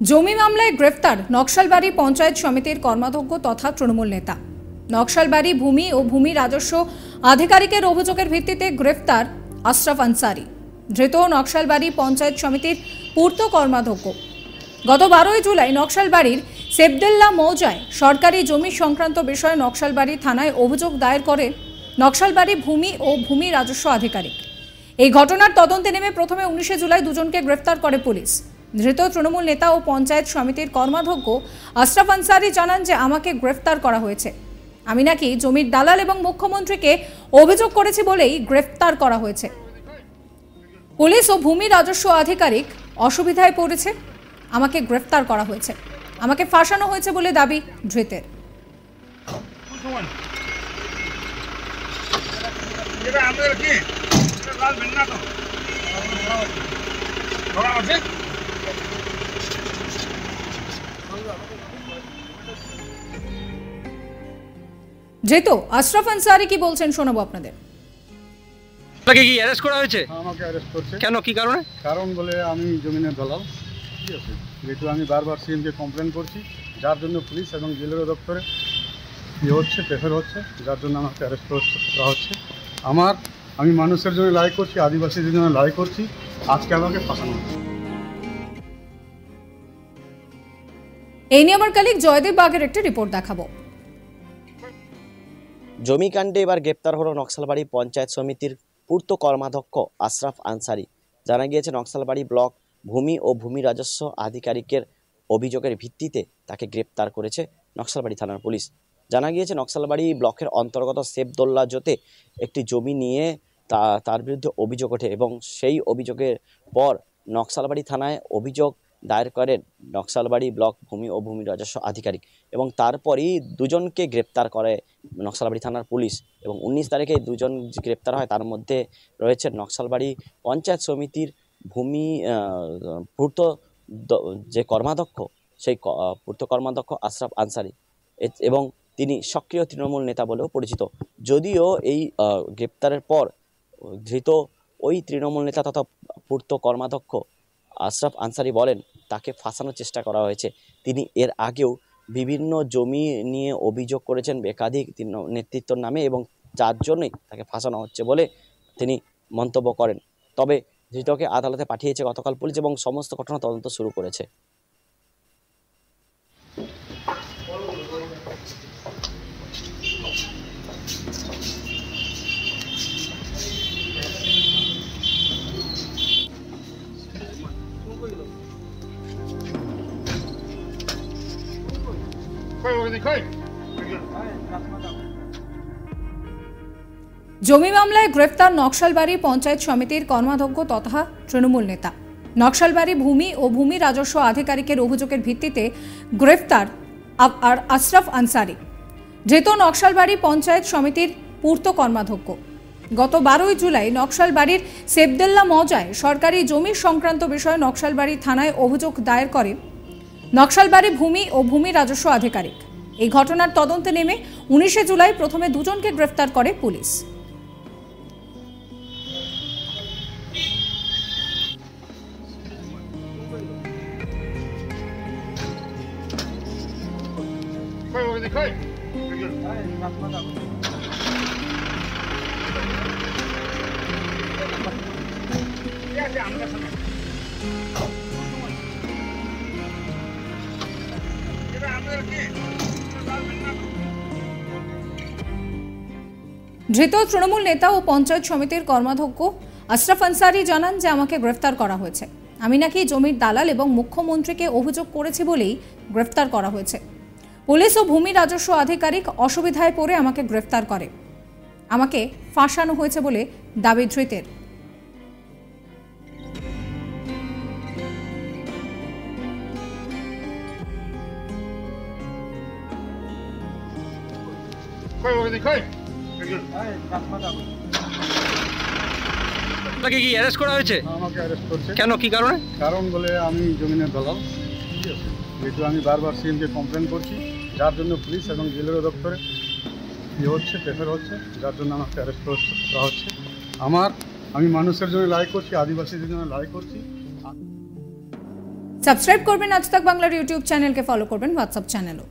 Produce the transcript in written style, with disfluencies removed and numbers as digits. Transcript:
জমি মামলায় গ্রেফতার নকশালবাড়ি পঞ্চায়েত সমিতির কর্মাধ্যক্ষ তথা তৃণমূল নেতা। নকশালবাড়ি ভূমি ও ভূমি রাজস্ব আধিকারিকের অভিযোগের ভিত্তিতে গ্রেফতার আশরাফ আনসারি, ধৃত নকশালবাড়ি পঞ্চায়েত সমিতির পূর্ত কর্মাধ্যক্ষ। গত 12 জুলাই নকশালবাড়ির সেবদেল্লা মৌজায় সরকারি জমি সংক্রান্ত বিষয়ে নকশালবাড়ি থানায় অভিযোগ দায়ের করেন নকশালবাড়ি ভূমি ও ভূমি রাজস্ব আধিকারিক। এই ঘটনার তদন্তে নেমে প্রথমে 19 জুলাই দুজনকে গ্রেফতার করে পুলিশ। ধৃত তৃণমূল নেতা ও পঞ্চায়েত সমিতির কর্মাধ্যক্ষ আশরাফ আনসারি জানান যে আমাকে গ্রেফতার করা হয়েছে। আমি নাকি জমির দালাল এবং মুখ্যমন্ত্রীকে অভিযোগ করেছি বলেই গ্রেফতার করা হয়েছে। পুলিশ ও ভূমি রাজস্ব আধিকারিক অসুবিধায় পড়েছে, আমাকে গ্রেফতার করা হয়েছে, আমাকে ফাঁসানো হয়েছে বলে দাবি ধৃতের। যেহেতু আশরাফ আনসারি কি বলছেন শোনাবো আপনাদের। আপনাকে কি অ্যারেস্ট করা হয়েছে? আমাকে অ্যারেস্ট করছে। কেন, কি কারণে? কারণ বলে আমি জমিনের দালাল, ঠিক আছে, যেহেতু আমি বারবার সিএমকে কমপ্লেন করছি, যার জন্য পুলিশ এবং জেলের দপ্তরে হচ্ছে প্রেফার হচ্ছে, যার জন্য আমাকে অ্যারেস্ট করা হচ্ছে। আমি মানুষের জন্য লড়াই করছি, আদিবাসীদের জন্য লড়াই করছি, আজকে আমাকে ফাঁসানো হচ্ছে। এই নিয়ে আমার কলিগ জয়দেব বাগের একটি রিপোর্ট দেখাবো। জমিকাণ্ডে এবার গ্রেপ্তার হলো নকশালবাড়ি পঞ্চায়েত সমিতির পূর্ত কর্মাধ্যক্ষ আশরাফ আনসারি। জানা গিয়েছে নকশালবাড়ি ব্লক ভূমি ও ভূমি রাজস্ব আধিকারিকের অভিযোগের ভিত্তিতে তাকে গ্রেপ্তার করেছে নকশালবাড়ি থানার পুলিশ। জানা গিয়েছে নকশালবাড়ি ব্লকের অন্তর্গত সেবদোল্লা জোতে একটি জমি নিয়ে তার বিরুদ্ধে অভিযোগ ওঠে এবং সেই অভিযোগের পর নকশালবাড়ি থানায় অভিযোগ দায়ের করেন নকশালবাড়ি ব্লক ভূমি ও ভূমি রাজস্ব আধিকারিক এবং তারপরই দুজনকে গ্রেপ্তার করে নকশালবাড়ি থানার পুলিশ এবং 19 তারিখে দুজন গ্রেপ্তার হয়। তার মধ্যে রয়েছে নকশালবাড়ি পঞ্চায়েত সমিতির ভূমি পূর্ত যে কর্মাধ্যক্ষ, সেই পূর্ত কর্মাধ্যক্ষ আশরাফ আনসারি এবং তিনি সক্রিয় তৃণমূল নেতা বলেও পরিচিত। যদিও এই গ্রেপ্তারের পর ধৃত ওই তৃণমূল নেতা তথা পূর্ত কর্মাধ্যক্ষ আশরাফ আনসারি বলেন তাকে ফাঁসানোর চেষ্টা করা হয়েছে। তিনি এর আগেও বিভিন্ন জমি নিয়ে অভিযোগ করেছেন একাধিক নেতৃত্বর নামে এবং যার জন্যই তাকে ফাঁসানো হচ্ছে বলে তিনি মন্তব্য করেন। তবে ধৃতকে আদালতে পাঠিয়েছে গতকাল পুলিশ এবং সমস্ত ঘটনা তদন্ত শুরু করেছে। জমি মামলায় গ্রেফতার নকশালবাড়ি পঞ্চায়েত সমিতির কর্মাধ্যক্ষ তথা তৃণমূল নেতা। নকশালবাড়ি ভূমি ও ভূমি রাজস্ব আধিকারিকের অভিযোগের ভিত্তিতে গ্রেফতার আশরাফ আনসারি, ধৃত নকশালবাড়ি পঞ্চায়েত সমিতির পূর্ত কর্মাধ্যক্ষ। গত 12 জুলাই নকশালবাড়ির সেবদেল্লা মৌজায় সরকারি জমি সংক্রান্ত বিষয়ে নকশালবাড়ি থানায় অভিযোগ দায়ের করে নকশালবাড়ি ভূমি ও ভূমি রাজস্ব আধিকারিক। এই ঘটনার তদন্তে নেমে 19 জুলাই প্রথমে দুজনকে গ্রেফতার করে পুলিশ। ধৃত তৃণমূল নেতা ও পঞ্চায়েত সমিতির কর্মাধ্যক্ষ আশরাফ আনসারি জানান যে আমাকে গ্রেফতার করা হয়েছে। আমি নাকি জমির দালাল এবং মুখ্যমন্ত্রীকে অভিযোগ করেছি বলেই গ্রেফতার করা হয়েছে। পুলিশ ও ভূমি রাজস্ব আধিকারিক অসুবিধায় পড়ে আমাকে গ্রেফতার করে, আমাকে ফাঁসানো হয়েছে বলে দাবি ধৃতের। আপনাকে কি অ্যারেস্ট করা হয়েছে? আমাকে অ্যারেস্ট করছে। কেন, কি কারণে? কারণ বলে আমি জমিনের দালাল, ঠিক আছে, যেহেতু আমি বারবার সিএমকে কমপ্লেন করছি, যার জন্য পুলিশ এবং জেলের দপ্তরে হচ্ছে প্রেফার হচ্ছে, যার জন্য আমাকে অ্যারেস্ট করা হচ্ছে। আমি মানুষের জন্য লড়াই করছি, আদিবাসীদের জন্য লড়াই করছি। সাবস্ক্রাইব করবেন আজ তাক বাংলার ইউটিউব চ্যানেলকে, ফলো করবেন হোয়াটসঅ্যাপ চ্যানেলও।